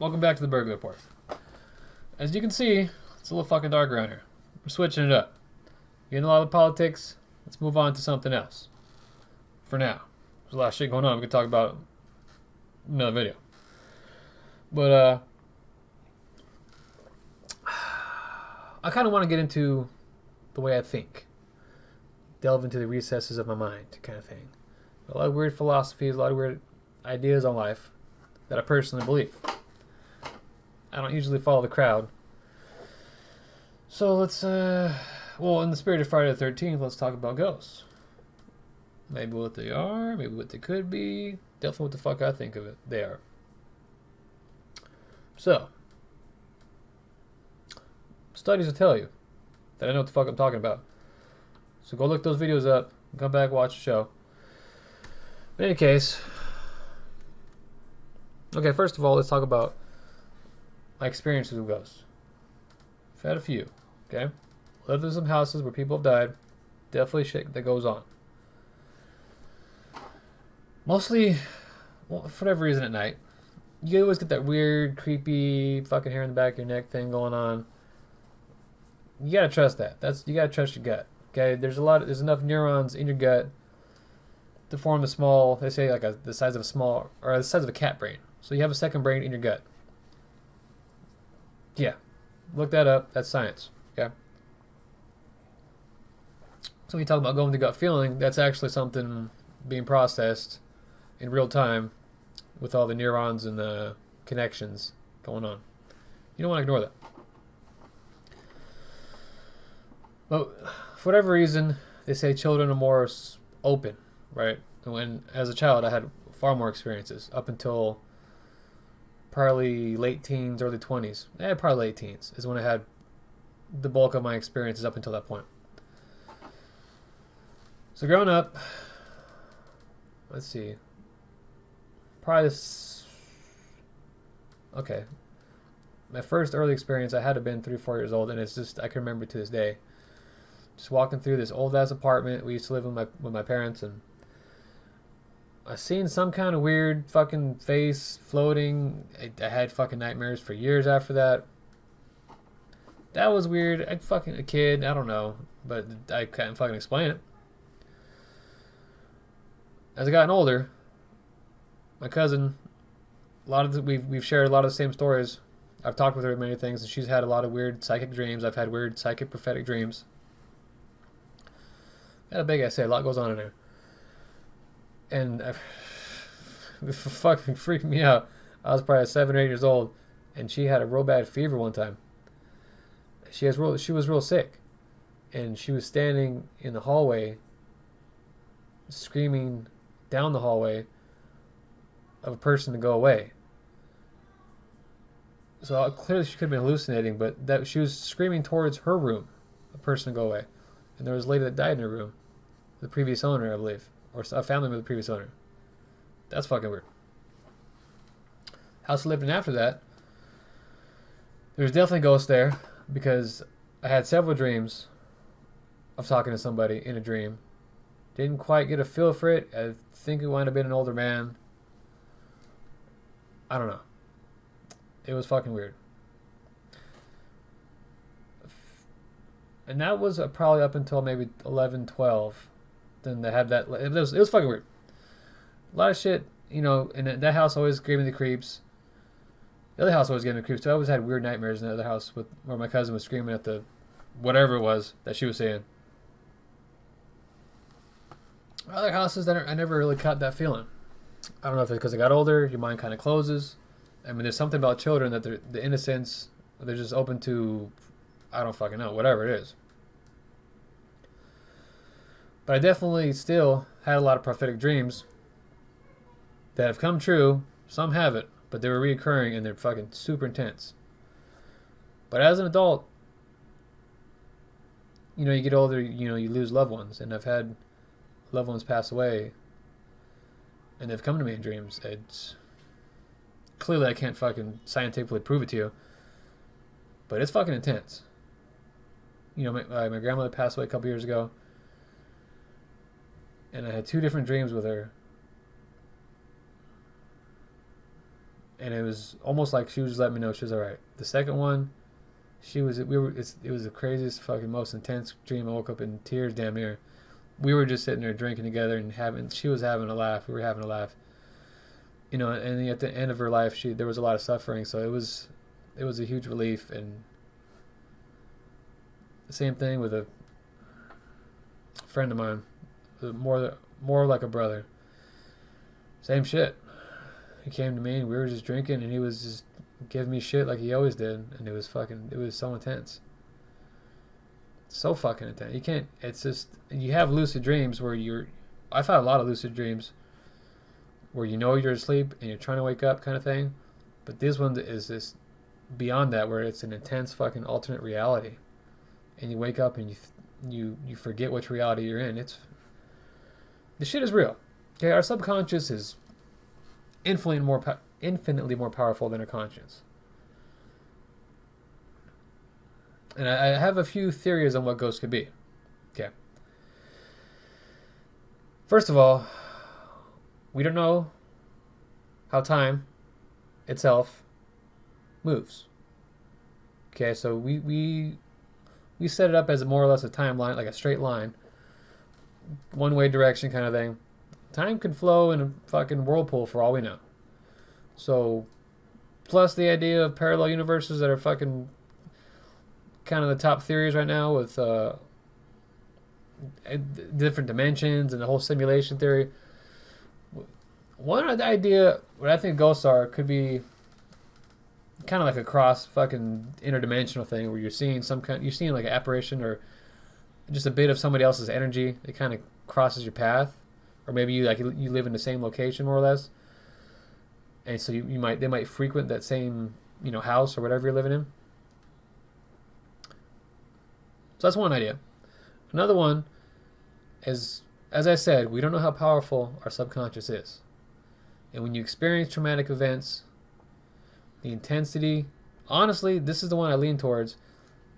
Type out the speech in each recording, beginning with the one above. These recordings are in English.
Welcome back to the Burglar Report. As you can see, it's a little fucking dark around here. We're switching it up. Getting a lot of politics. Let's move on to something else. For now. There's a lot of shit going on. We could talk about another video. But, I kind of want to get into the way I think. Delve into the recesses of my mind, kind of thing. A lot of weird philosophies, a lot of weird ideas on life that I personally believe. I don't usually follow the crowd. So let's, well, in the spirit of Friday the 13th, let's talk about ghosts. Maybe what they are, maybe what they could be. Definitely what the fuck I think of it. They are. So, studies will tell you that I know what the fuck I'm talking about. So go look those videos up, come back, watch the show. In any case, okay, first of all, let's talk about my experiences with ghosts. I've had a few, okay? Lived in some houses where people have died. Definitely shit that goes on. Mostly, well, for whatever reason at night. You always get that weird, creepy, fucking hair in the back of your neck thing going on. You gotta trust that. You gotta trust your gut. Okay, there's enough neurons in your gut to form a small, they say like the size of a small, or the size of a cat brain. So you have a second brain in your gut. Yeah, look that up. That's science. Okay. So when you talk about going to gut feeling, that's actually something being processed in real time with all the neurons and the connections going on. You don't want to ignore that. But for whatever reason, they say children are more open, right? When as a child, I had far more experiences up until probably late teens, early 20s. Probably late teens is when I had the bulk of my experiences up until that point. So growing up, let's see, probably okay. My first early experience, I had to have been 3 or 4 years old, and it's just I can remember to this day. Just walking through this old ass apartment. We used to live with my parents, and I seen some kind of weird fucking face floating. I had fucking nightmares for years after that. That was weird. I fucking a kid. I don't know, but I can't fucking explain it. As I gotten older, my cousin, we've shared a lot of the same stories. I've talked with her many things, and she's had a lot of weird psychic dreams. I've had weird psychic prophetic dreams. Got a big essay. A lot goes on in there. And it fucking freaked me out. I was probably 7 or 8 years old, and she had a real bad fever one time. She was real sick, and she was standing in the hallway, screaming down the hallway of a person to go away. So clearly she could have been hallucinating, but that she was screaming towards her room, a person to go away. And there was a lady that died in her room, the previous owner, I believe, or a family member of the previous owner. That's fucking weird. House I lived in after that, there was definitely ghosts there, because I had several dreams of talking to somebody in a dream. Didn't quite get a feel for it. I think it might have been an older man. I don't know. It was fucking weird. And that was probably up until maybe 11, 12. Then they had that. It was fucking weird. A lot of shit, you know, and that house always gave me the creeps. The other house always gave me the creeps too. I always had weird nightmares in the other house where my cousin was screaming at the whatever it was that she was saying. Other houses that I never really caught that feeling. I don't know if it's because I got older, your mind kind of closes. I mean, there's something about children that the innocence, they're just open to, I don't fucking know, whatever it is. But I definitely still had a lot of prophetic dreams that have come true. Some haven't, but they were reoccurring and they're fucking super intense. But as an adult, you know, you get older, you know, you lose loved ones. And I've had loved ones pass away, and they've come to me in dreams. It's clearly I can't fucking scientifically prove it to you, but it's fucking intense. You know, my grandmother passed away a couple years ago, and I had 2 different dreams with her, and it was almost like she was just letting me know she was all right. The second one, it was the craziest, fucking, most intense dream. I woke up in tears, damn near. We were just sitting there drinking together and she was having a laugh. We were having a laugh. And at the end of her life, there was a lot of suffering, so it was a huge relief. And the same thing with a friend of mine, more like a brother. Same shit. He came to me and we were just drinking, and he was just giving me shit like he always did, and it was so intense. So fucking intense. You have lucid dreams where I've had a lot of lucid dreams where you're asleep and you're trying to wake up kind of thing, but this one is just beyond that, where it's an intense fucking alternate reality, and you wake up and you forget which reality you're in. The shit is real. Okay, our subconscious is infinitely more powerful than our conscious. And I have a few theories on what ghosts could be. Okay. First of all, we don't know how time itself moves. Okay, so we set it up as more or less a timeline, like a straight line, one-way direction kind of thing. Time can flow in a fucking whirlpool for all we know. So, plus the idea of parallel universes that are fucking kind of the top theories right now with different dimensions and the whole simulation theory. One idea, what I think ghosts are, could be kind of like a cross fucking interdimensional thing where you're seeing like an apparition or just a bit of somebody else's energy that kind of crosses your path, or maybe you live in the same location more or less, and so they might frequent that same house or whatever you're living in. So that's one idea. Another one is, as I said, we don't know how powerful our subconscious is. And when you experience traumatic events, the intensity, honestly, this is the one I lean towards,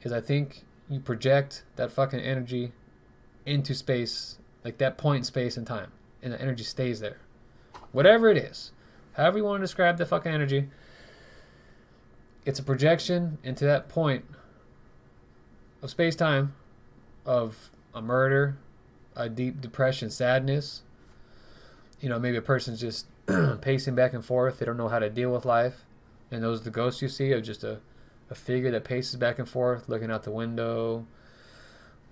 is I think you project that fucking energy into space, like that point in space and time, and the energy stays there. Whatever it is, however you want to describe the fucking energy, it's a projection into that point of space-time, of a murder, a deep depression, sadness. Maybe a person's just pacing back and forth. They don't know how to deal with life. And those are the ghosts you see, of just a figure that paces back and forth, looking out the window,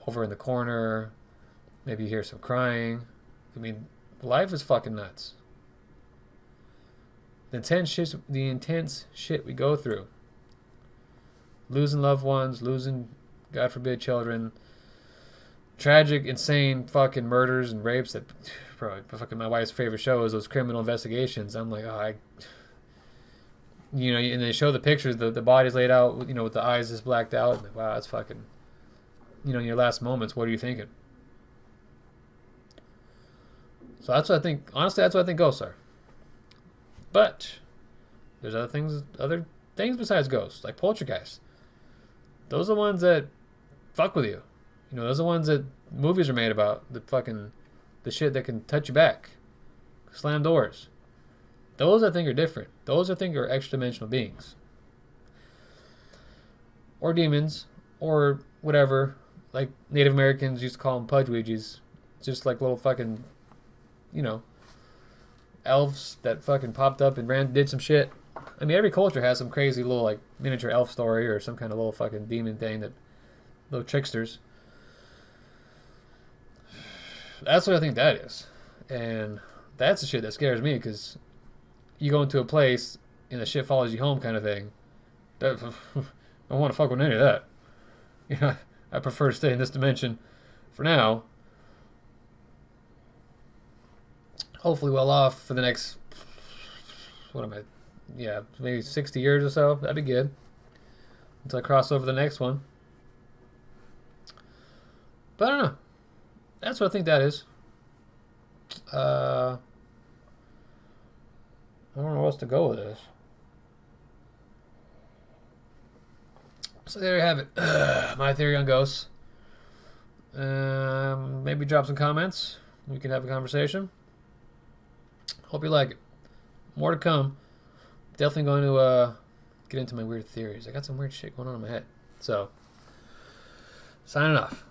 over in the corner. Maybe you hear some crying. I mean, life is fucking nuts. The intense shit we go through. Losing loved ones, losing, God forbid, children. Tragic, insane fucking murders and rapes that probably fucking my wife's favorite show is those criminal investigations. I'm like, and they show the pictures, the body's laid out, with the eyes just blacked out. Like, wow, that's fucking, in your last moments, what are you thinking? So that's what I think. Honestly, that's what I think ghosts are. But there's other things besides ghosts, like poltergeists. Those are the ones that fuck with you. Those are the ones that movies are made about. The shit that can touch you back, slam doors. Those I think are different. Those I think are extra-dimensional beings. Or demons, or whatever. Like Native Americans used to call them pudgeweegies. Just like little fucking, elves that fucking popped up and did some shit. I mean, every culture has some crazy little like miniature elf story or some kind of little fucking demon thing, little tricksters. That's what I think that is. And that's the shit that scares me, because you go into a place and the shit follows you home kind of thing. I don't want to fuck with any of that. I prefer to stay in this dimension for now. Hopefully well off for the next, maybe 60 years or so. That'd be good. Until I cross over the next one. But I don't know. That's what I think that is. I don't know where else to go with this. So there you have it. My theory on ghosts. Maybe drop some comments. We can have a conversation. Hope you like it. More to come. definitely going to get into my weird theories. I got some weird shit going on in my head. So, signing off.